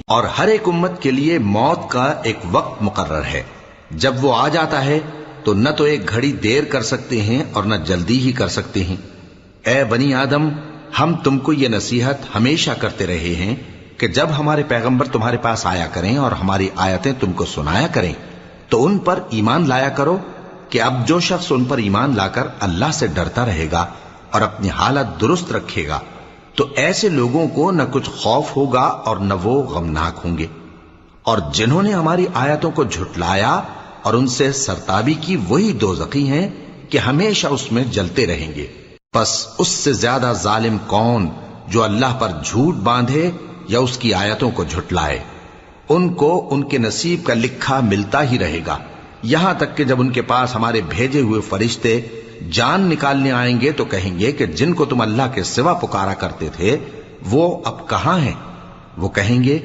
اور ہر ایک امت کے لیے موت کا ایک وقت مقرر ہے، جب وہ آ جاتا ہے تو نہ تو ایک گھڑی دیر کر سکتے ہیں اور نہ جلدی ہی کر سکتے ہیں۔ اے بنی آدم، ہم تم کو یہ نصیحت ہمیشہ کرتے رہے ہیں کہ جب ہمارے پیغمبر تمہارے پاس آیا کریں اور ہماری آیتیں تم کو سنایا کریں تو ان پر ایمان لایا کرو کہ اب جو شخص ان پر ایمان لا کر اللہ سے ڈرتا رہے گا اور اپنی حالت درست رکھے گا تو ایسے لوگوں کو نہ کچھ خوف ہوگا اور نہ وہ غمناک ہوں گے، اور جنہوں نے ہماری آیتوں کو جھٹلایا اور ان سے سرتابی کی وہی دوزخی ہیں کہ ہمیشہ اس میں جلتے رہیں گے۔ پس اس سے زیادہ ظالم کون جو اللہ پر جھوٹ باندھے یا اس کی آیتوں کو جھٹلائے؟ ان کو ان کے نصیب کا لکھا ملتا ہی رہے گا، یہاں تک کہ جب ان کے پاس ہمارے بھیجے ہوئے فرشتے جان نکالنے آئیں گے تو کہیں گے کہ جن کو تم اللہ کے سوا پکارا کرتے تھے وہ اب کہاں ہیں؟ وہ کہیں گے